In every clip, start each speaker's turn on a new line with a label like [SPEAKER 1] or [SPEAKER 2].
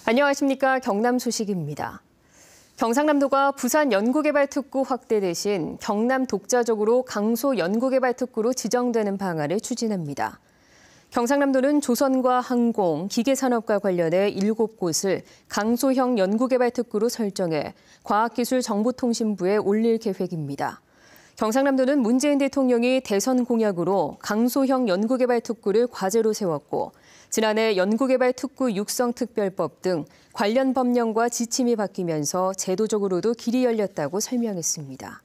[SPEAKER 1] 안녕하십니까. 경남 소식입니다. 경상남도가 부산 연구개발특구 확대 대신 경남 독자적으로 강소 연구개발특구로 지정되는 방안을 추진합니다. 경상남도는 조선과 항공, 기계산업과 관련해 7곳을 강소형 연구개발특구로 설정해 과학기술정보통신부에 올릴 계획입니다. 경상남도는 문재인 대통령이 대선 공약으로 강소형 연구개발특구를 과제로 세웠고 지난해 연구개발특구 육성특별법 등 관련 법령과 지침이 바뀌면서 제도적으로도 길이 열렸다고 설명했습니다.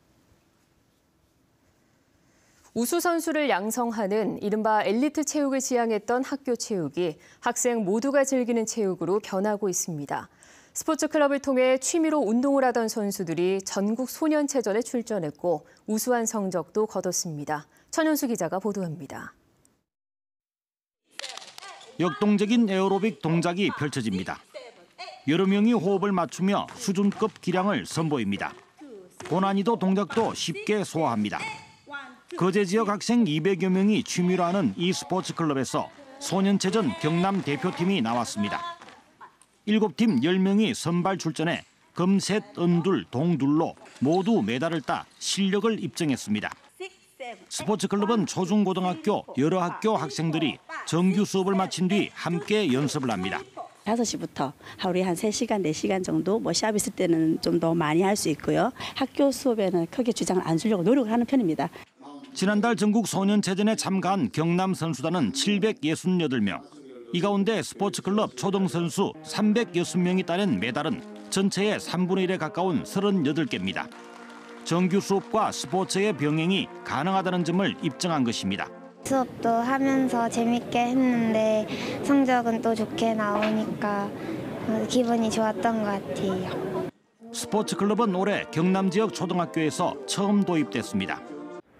[SPEAKER 1] 우수 선수를 양성하는 이른바 엘리트 체육을 지향했던 학교 체육이 학생 모두가 즐기는 체육으로 변하고 있습니다. 스포츠 클럽을 통해 취미로 운동을 하던 선수들이 전국 소년체전에 출전했고 우수한 성적도 거뒀습니다. 천현수 기자가 보도합니다.
[SPEAKER 2] 역동적인 에어로빅 동작이 펼쳐집니다. 여러 명이 호흡을 맞추며 수준급 기량을 선보입니다. 고난이도 동작도 쉽게 소화합니다. 거제 지역 학생 200여 명이 취미로 하는 이 스포츠 클럽에서 소년체전 경남 대표팀이 나왔습니다. 7팀 10명이 선발 출전해 금셋, 은둘, 동둘로 모두 메달을 따 실력을 입증했습니다. 스포츠 클럽은 초중고등학교 여러 학교 학생들이 정규 수업을 마친 뒤 함께 연습을 합니다.
[SPEAKER 3] 5시부터 하루에 한 3시간, 4시간 정도 시합 있을 때는 좀 더 많이 할 수 있고요. 학교 수업에는 크게 주장을 안 주려고 노력을 하는 편입니다.
[SPEAKER 2] 지난달 전국 소년체전에 참가한 경남 선수단은 768명. 이 가운데 스포츠클럽 초등선수 306명이 따낸 메달은 전체의 3분의 1에 가까운 38개입니다. 정규 수업과 스포츠의 병행이 가능하다는 점을 입증한 것입니다.
[SPEAKER 4] 수업도 하면서 재밌게 했는데 성적은 또 좋게 나오니까 기분이 좋았던 것 같아요.
[SPEAKER 2] 스포츠클럽은 올해 경남 지역 초등학교에서 처음 도입됐습니다.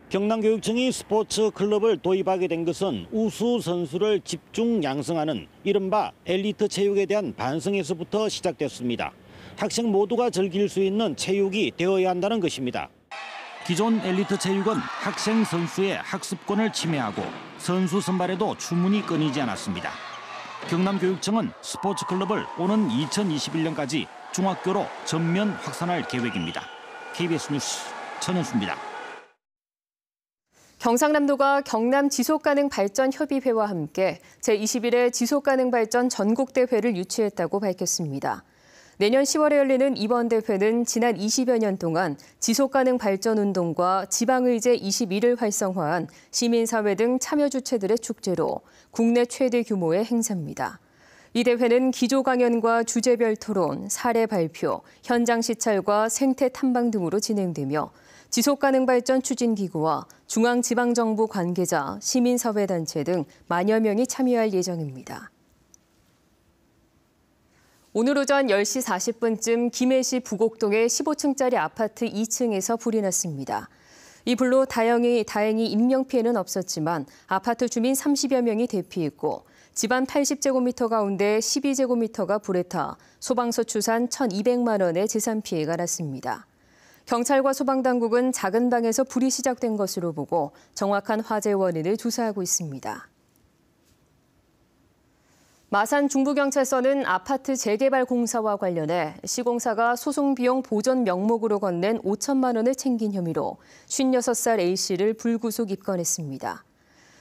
[SPEAKER 2] 경남교육청이 스포츠클럽을 도입하게 된 것은 우수 선수를 집중 양성하는 이른바 엘리트 체육에 대한 반성에서부터 시작됐습니다. 학생 모두가 즐길 수 있는 체육이 되어야 한다는 것입니다. 기존 엘리트 체육은 학생 선수의 학습권을 침해하고 선수 선발에도 주문이 끊이지 않았습니다. 경남교육청은 스포츠클럽을 오는 2021년까지 중학교로 전면 확산할 계획입니다. KBS 뉴스 천현수입니다.
[SPEAKER 1] 경상남도가 경남 지속가능발전협의회와 함께 제21회 지속가능발전 전국대회를 유치했다고 밝혔습니다. 내년 10월에 열리는 이번 대회는 지난 20여 년 동안 지속가능발전운동과 지방의제 21을 활성화한 시민사회 등 참여 주체들의 축제로 국내 최대 규모의 행사입니다. 이 대회는 기조 강연과 주제별 토론, 사례 발표, 현장 시찰과 생태 탐방 등으로 진행되며 지속가능발전 추진기구와 중앙지방정부 관계자, 시민사회단체 등 만여 명이 참여할 예정입니다. 오늘 오전 10시 40분쯤 김해시 부곡동의 15층짜리 아파트 2층에서 불이 났습니다. 이 불로 다행히 인명피해는 없었지만 아파트 주민 30여 명이 대피했고 집안 80제곱미터 가운데 12제곱미터가 불에 타 소방서 추산 1,200만 원의 재산 피해가 났습니다. 경찰과 소방당국은 작은 방에서 불이 시작된 것으로 보고 정확한 화재 원인을 조사하고 있습니다. 마산 중부경찰서는 아파트 재개발 공사와 관련해 시공사가 소송 비용 보전 명목으로 건넨 5천만 원을 챙긴 혐의로 56살 A씨를 불구속 입건했습니다.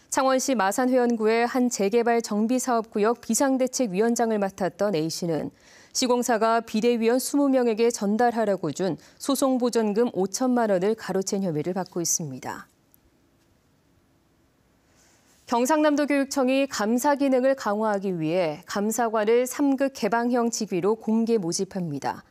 [SPEAKER 1] 창원시 마산회원구의 한 재개발 정비사업구역 비상대책위원장을 맡았던 A씨는 시공사가 비대위원 20명에게 전달하라고 준 소송보전금 5천만 원을 가로챈 혐의를 받고 있습니다. 경상남도 교육청이 감사 기능을 강화하기 위해 감사관을 3급 개방형 직위로 공개 모집합니다.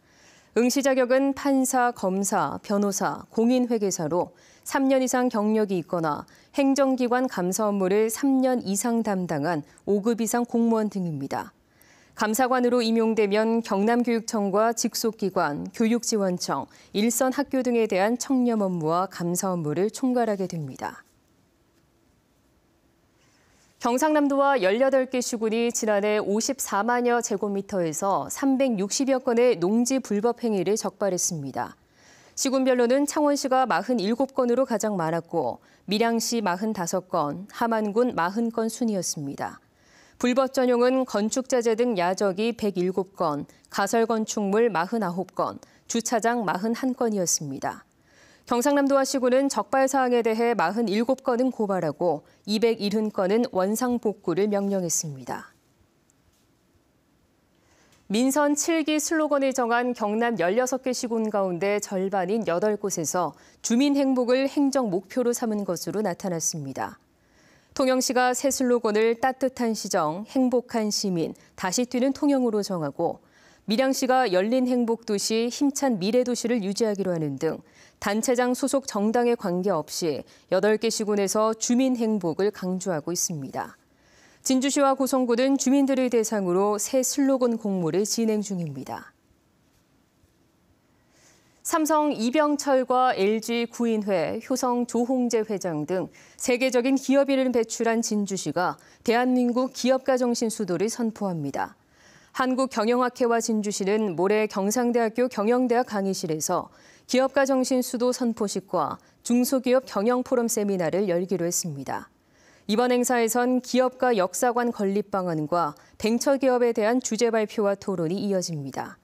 [SPEAKER 1] 응시 자격은 판사, 검사, 변호사, 공인회계사로 3년 이상 경력이 있거나 행정기관 감사 업무를 3년 이상 담당한 5급 이상 공무원 등입니다. 감사관으로 임용되면 경남교육청과 직속기관, 교육지원청, 일선 학교 등에 대한 청렴 업무와 감사 업무를 총괄하게 됩니다. 경상남도와 18개 시군이 지난해 54만여 제곱미터에서 360여 건의 농지 불법 행위를 적발했습니다. 시군별로는 창원시가 47건으로 가장 많았고 밀양시 45건, 함안군 40건 순이었습니다. 불법 전용은 건축자재 등 야적이 107건, 가설건축물 49건, 주차장 41건이었습니다. 경상남도화시군은 적발 사항에 대해 47건은 고발하고 270건은 원상복구를 명령했습니다. 민선 7기 슬로건을 정한 경남 16개 시군 가운데 절반인 8곳에서 주민 행복을 행정 목표로 삼은 것으로 나타났습니다. 통영시가 새 슬로건을 따뜻한 시정, 행복한 시민, 다시 뛰는 통영으로 정하고 밀양시가 열린 행복도시, 힘찬 미래도시를 유지하기로 하는 등 단체장 소속 정당에 관계없이 8개 시군에서 주민 행복을 강조하고 있습니다. 진주시와 고성군은 주민들을 대상으로 새 슬로건 공모를 진행 중입니다. 삼성 이병철과 LG 구인회, 효성 조홍재 회장 등 세계적인 기업인을 배출한 진주시가 대한민국 기업가 정신 수도를 선포합니다. 한국경영학회와 진주시는 모레 경상대학교 경영대학 강의실에서 기업가 정신 수도 선포식과 중소기업 경영 포럼 세미나를 열기로 했습니다. 이번 행사에선 기업가 역사관 건립 방안과 벤처기업에 대한 주제 발표와 토론이 이어집니다.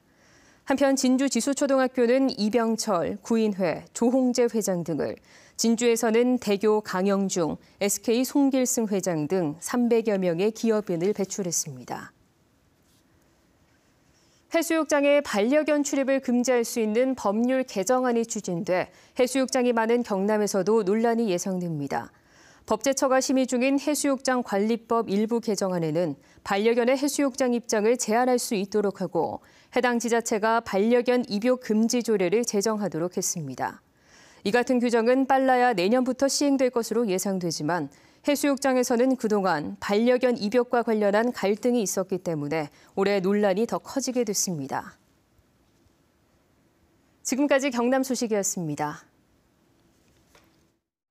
[SPEAKER 1] 한편 진주 지수초등학교는 이병철, 구인회, 조홍재 회장 등을, 진주에서는 대교 강영중, SK 송길승 회장 등 300여 명의 기업인을 배출했습니다. 해수욕장에 반려견 출입을 금지할 수 있는 법률 개정안이 추진돼 해수욕장이 많은 경남에서도 논란이 예상됩니다. 법제처가 심의 중인 해수욕장 관리법 일부 개정안에는 반려견의 해수욕장 입장을 제한할 수 있도록 하고 해당 지자체가 반려견 입욕 금지 조례를 제정하도록 했습니다. 이 같은 규정은 빨라야 내년부터 시행될 것으로 예상되지만 해수욕장에서는 그동안 반려견 입욕과 관련한 갈등이 있었기 때문에 올해 논란이 더 커지게 됐습니다. 지금까지 경남 소식이었습니다.